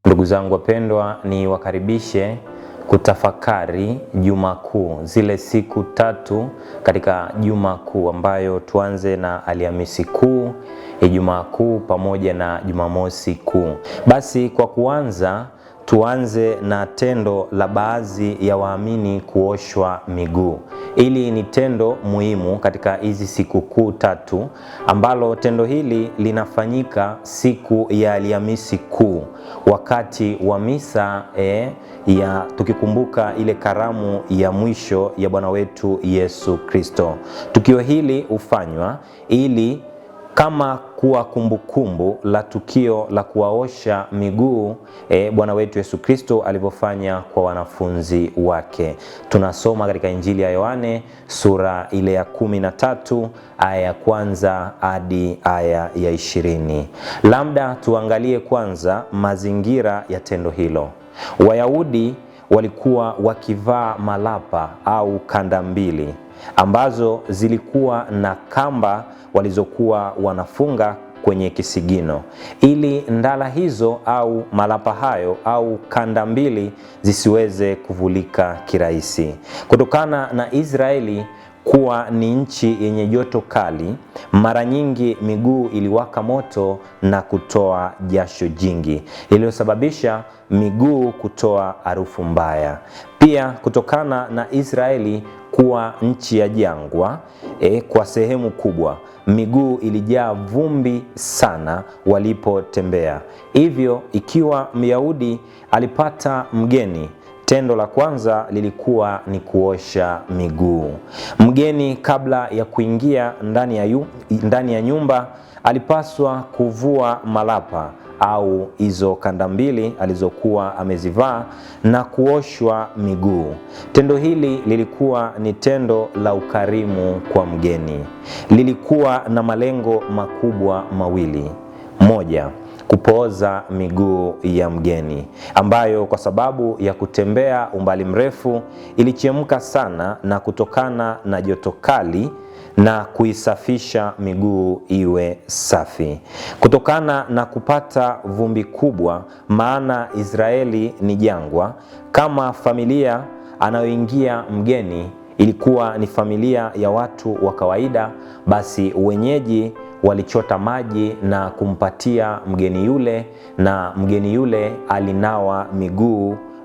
Ndugu zangu wapendwa, ni wakaribishe kutafakari Juma Kuu, zile siku tatu katika Juma Kuu, ambayo tuanze na Alhamisi Kuu, Ijumaa Kuu pamoja na Jumamosi Kuu. Basi kwa kuanza, tuanze na tendo la baadhi ya waamini kuoshwa miguu. Hili ni tendo muhimu katika hizi siku kuu tatu, ambalo tendo hili linafanyika siku ya Alhamisi Kuu, wakati wa misa ya tukikumbuka ile karamu ya mwisho ya Bwana wetu Yesu Kristo. Tukio hili hufanywa ili kama kuwa kumbukumbu la tukio la kuwaosha miguu Bwana wetu Yesu Kristo alivyofanya kwa wanafunzi wake. Tunasoma katika Injili ya Yohane sura ile ya 13 aya ya kwanza hadi aya ya 20. Labda tuangalie kwanza mazingira ya tendo hilo. Wayahudi walikuwa wakivaa malapa au kanda mbili ambazo zilikuwa na kamba walizokuwa wanafunga kwenye kisigino, ili ndala hizo au malapa hayo au kanda mbili zisiweze kuvulika kirahisi. Kutokana na Israeli kuwa ni nchi yenye joto kali, mara nyingi miguu iliwaka moto na kutoa jasho jingi, iliyosababisha miguu kutoa harufu mbaya. Pia kutokana na Israeli kuwa nchi ya jangwa, kwa sehemu kubwa miguu ilijaa vumbi sana walipotembea. Hivyo ikiwa Myahudi alipata mgeni, tendo la kwanza lilikuwa ni kuosha miguu. Mgeni kabla ya kuingia ndani ya nyumba alipaswa kuvua malapa au hizo kanda mbili alizokuwa amezivaa na kuoshwa miguu. Tendo hili lilikuwa ni tendo la ukarimu kwa mgeni. Lilikuwa na malengo makubwa mawili. Moja, kupooza miguu ya mgeni, ambayo kwa sababu ya kutembea umbali mrefu ilichemka sana na kutokana na joto kali, na kuisafisha miguu iwe safi. Kutokana na kupata vumbi kubwa, maana Israeli ni jangwa, kama familia anayoingia mgeni ilikuwa ni familia ya watu wa kawaida, basi wenyeji walichota maji na kumpatia mgeni yule, na mgeni yule alinawa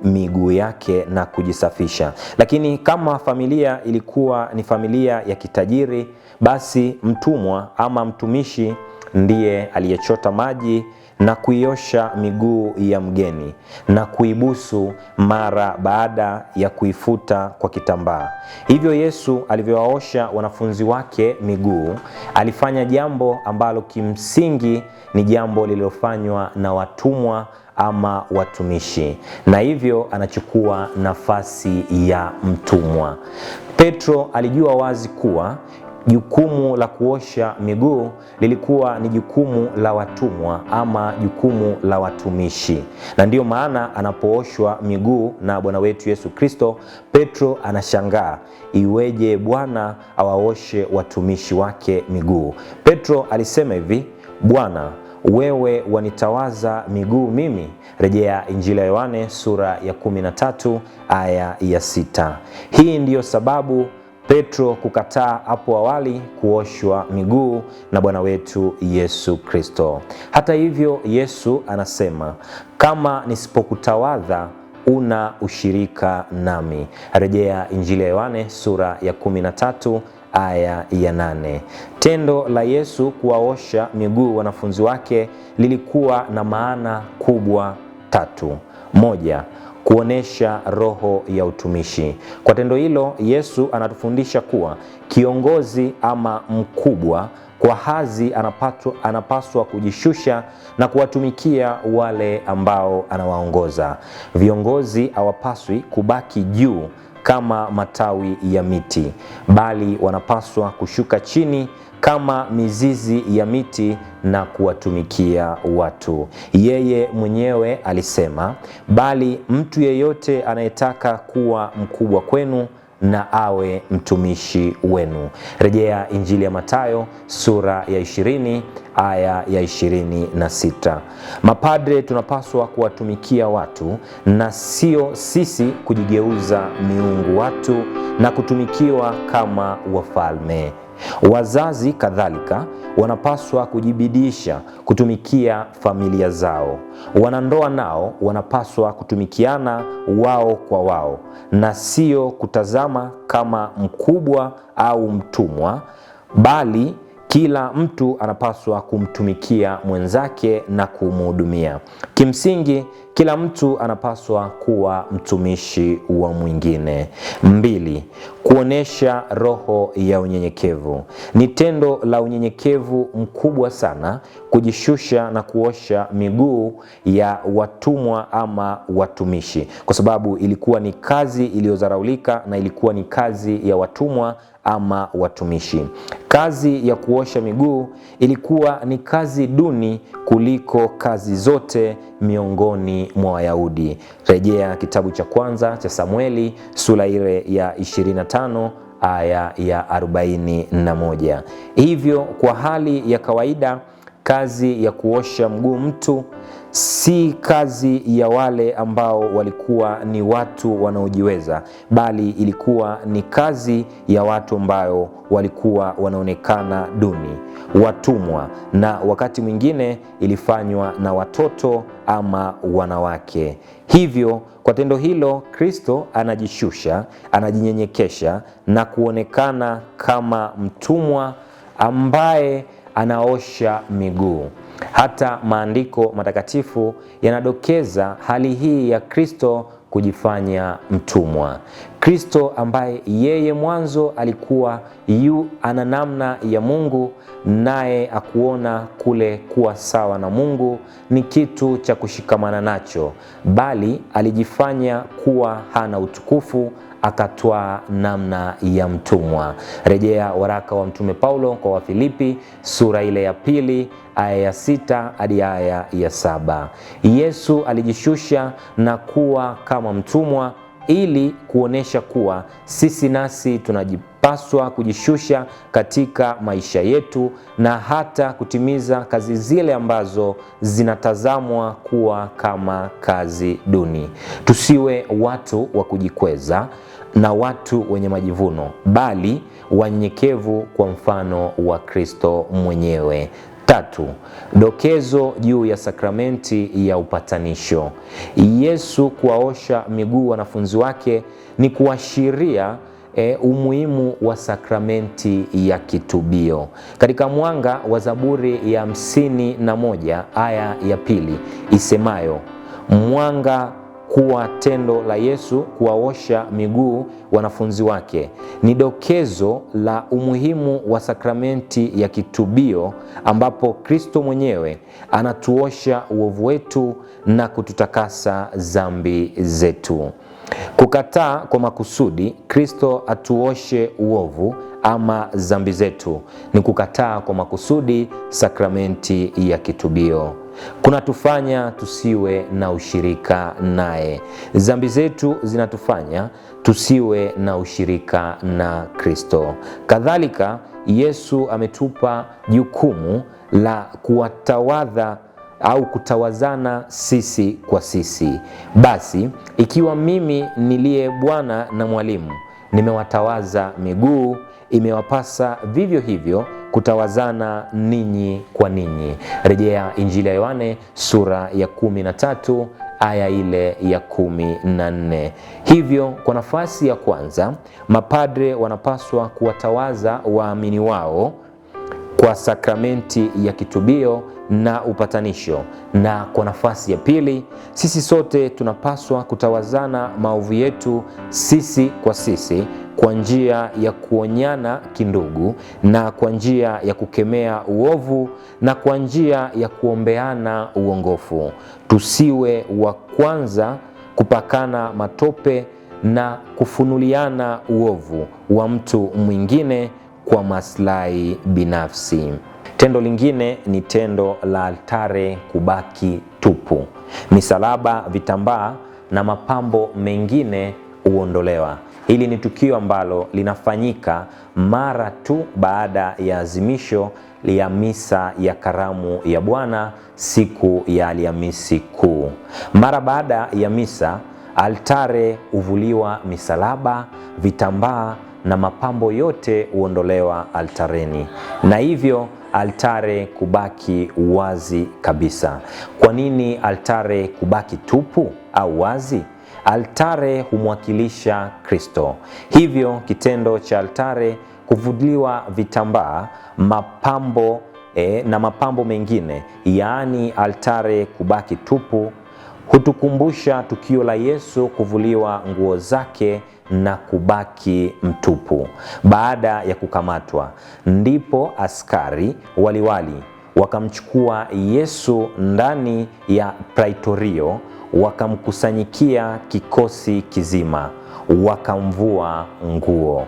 miguu yake na kujisafisha. Lakini kama familia ilikuwa ni familia ya kitajiri, basi mtumwa ama mtumishi ndiye aliyechota maji na kuiosha miguu ya mgeni na kuibusu mara baada ya kuifuta kwa kitambaa. Hivyo Yesu alivyowaosha wanafunzi wake miguu, alifanya jambo ambalo kimsingi ni jambo lililofanywa na watumwa ama watumishi, na hivyo anachukua nafasi ya mtumwa. Petro alijua wazi kuwa jukumu la kuosha miguu lilikuwa ni jukumu la watumwa ama jukumu la watumishi, na ndiyo maana anapooshwa miguu na Bwana wetu Yesu Kristo, Petro anashangaa, iweje Bwana awaoshe watumishi wake miguu? Petro alisema hivi, Bwana, wewe wanitawaza miguu mimi? Rejea Injili ya Yohane sura ya 13 aya ya 6. Hii ndiyo sababu Petro kukataa hapo awali kuoshwa miguu na Bwana wetu Yesu Kristo. Hata hivyo Yesu anasema, kama nisipokutawadha una ushirika nami. Rejea Injili ya Yohane sura ya 13 aya ya 8. Tendo la Yesu kuwaosha miguu wanafunzi wake lilikuwa na maana kubwa tatu. Moja, kuonesha roho ya utumishi. Kwa tendo hilo Yesu anatufundisha kuwa kiongozi ama mkubwa kwa hadhi anapaswa kujishusha na kuwatumikia wale ambao anawaongoza. Viongozi hawapaswi kubaki juu kama matawi ya miti, bali wanapaswa kushuka chini kama mizizi ya miti na kuwatumikia watu. Yeye mwenyewe alisema, bali mtu yeyote anayetaka kuwa mkubwa kwenu na awe mtumishi wenu. Rejea Injili ya Mathayo sura ya 20 aya ya 26. Mapadre tunapaswa kuwatumikia watu na sio sisi kujigeuza miungu watu na kutumikiwa kama wafalme. Wazazi kadhalika wanapaswa kujibidisha kutumikia familia zao. Wanandoa nao wanapaswa kutumikiana wao kwa wao na sio kutazama kama mkubwa au mtumwa, bali kila mtu anapaswa kumtumikia mwenzake na kumhudumia. Kimsingi, kila mtu anapaswa kuwa mtumishi wa mwingine. 2. Kuonesha roho ya unyenyekevu. Ni tendo la unyenyekevu mkubwa sana kujishusha na kuosha miguu ya watumwa ama watumishi, kwa sababu ilikuwa ni kazi iliyodharaulika na ilikuwa ni kazi ya watumwa ama watumishi. Kazi ya kuosha miguu ilikuwa ni kazi duni kuliko kazi zote miongoni mwa Wayahudi. Rejea kitabu cha kwanza cha Samueli sura ile ya 25 aya ya 41. Hivyo kwa hali ya kawaida kazi ya kuosha mguu mtu si kazi ya wale ambao walikuwa ni watu wanaojiweza, bali ilikuwa ni kazi ya watu ambao walikuwa wanaonekana duni, watumwa, na wakati mwingine ilifanywa na watoto ama wanawake. Hivyo kwa tendo hilo Kristo anajishusha, anajinyenyekesha na kuonekana kama mtumwa ambaye anaosha miguu. Hata maandiko matakatifu yanadokeza hali hii ya Kristo kujifanya mtumwa. Kristo ambaye yeye mwanzo alikuwa ana namna ya Mungu, naye akuona kule kuwa sawa na Mungu ni kitu cha kushikamana nacho, bali alijifanya kuwa hana utukufu, akatwaa namna ya mtumwa. Rejea waraka wa Mtume Paulo kwa Wafilipi sura ile ya 2 aya ya 6 hadi aya ya 7. Yesu alijishusha na kuwa kama mtumwa ili kuonesha kuwa sisi nasi tunajipaswa kujishusha katika maisha yetu na hata kutimiza kazi zile ambazo zinatazamwa kuwa kama kazi duni. Tusiwe watu wa kujikweza na watu wenye majivuno, bali wanyenyekevu kwa mfano wa Kristo mwenyewe. 3. Dokezo juu ya sakramenti ya upatanisho. Yesu kuwaosha miguu wanafunzi wake ni kuashiria umuhimu wa sakramenti ya kitubio. Katika mwanga wa Zaburi ya 51 aya ya 2 isemayo, mwanga kuwa tendo la Yesu kuwaosha miguu wanafunzi wake ni dokezo la umuhimu wa sakramenti ya kitubio, ambapo Kristo mwenyewe anatuosha uovu wetu na kututakasa dhambi zetu. Kukataa kwa makusudi Kristo atuoshe uovu ama dhambi zetu ni kukataa kwa makusudi sakramenti ya kitubio. Kunatufanya tusiwe na ushirika naye. Dhambi zetu zinatufanya tusiwe na ushirika na Kristo. Kadhalika, Yesu ametupa jukumu la kuwatawadha au kutawazana sisi kwa sisi. Basi, ikiwa mimi niliye Bwana na mwalimu nimewatawaza miguu, imewapasa vivyo hivyo kutawazana ninyi kwa ninyi. Rejea Injili ya Yohane sura ya 13 aya ile ya 14. Hivyo kwa nafasi ya kwanza, mapadre wanapaswa kuwatawaza waamini wao kwa sakramenti ya kitubio na upatanisho, na kwa nafasi ya pili, sisi sote tunapaswa kutawazana maovu yetu sisi kwa sisi kwa njia ya kuonyana kindugu na kwa njia ya kukemea uovu na kwa njia ya kuombeana uongofu. Tusiwe wa kwanza kupakana matope na kufunuliana uovu wa mtu mwingine kwa maslahi binafsi. Tendo lingine ni tendo la altare kubaki tupu. Misalaba, vitambaa na mapambo mengine huondolewa. Hili ni tukio ambalo linafanyika mara tu baada ya azimisho ya misa ya karamu ya Bwana siku ya Alhamisi Kuu. Mara baada ya misa, altare huvuliwa misalaba, vitambaa na mapambo yote huondolewa altareni, na hivyo altare kubaki wazi kabisa. Kwa nini altare kubaki tupu au wazi? Altare humwakilisha Kristo. Hivyo kitendo cha altare kuvuliwa vitambaa, mapambo na mapambo mengine, yaani altare kubaki tupu, hutukumbusha tukio la Yesu kuvuliwa nguo zake na kubaki mtupu. Baada ya kukamatwa, ndipo askari waliwali wakamchukua Yesu ndani ya praitorio, wakamkusanyikia kikosi kizima, wakamvua nguo,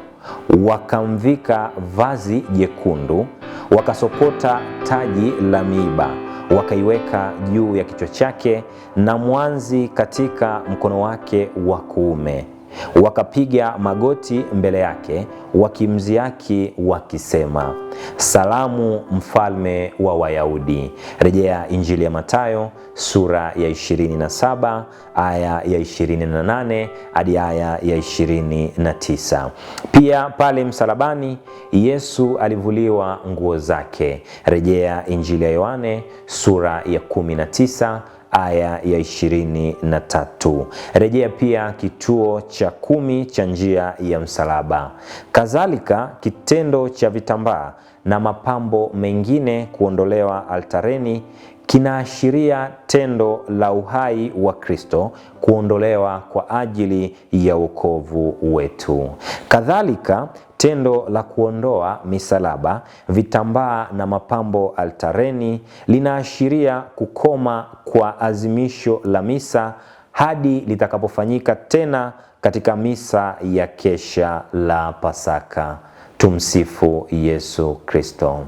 wakamvika vazi jekundu, wakasokota taji la miiba, wakaiweka juu ya kichwa chake na mwanzi katika mkono wake wa kuume. Wakapiga magoti mbele yake wakimziaki wakisema, "Salamu mfalme wa Wayahudi." Rejea Injili ya Mathayo sura ya 27 aya ya 28 hadi aya ya 29. Pia pale msalabani Yesu alivuliwa nguo zake. Rejea Injili ya Yohane sura ya 19 aya ya 23. Rejea pia kituo cha 10 cha njia ya msalaba. Kadhalika kitendo cha vitambaa na mapambo mengine kuondolewa altareni kinaashiria tendo la uhai wa Kristo kuondolewa kwa ajili ya wokovu wetu. Kadhalika tendo la kuondoa misalaba, vitambaa na mapambo altareni linaashiria kukoma kwa azimisho la misa hadi litakapofanyika tena katika misa ya kesha la Pasaka. Tumsifu Yesu Kristo.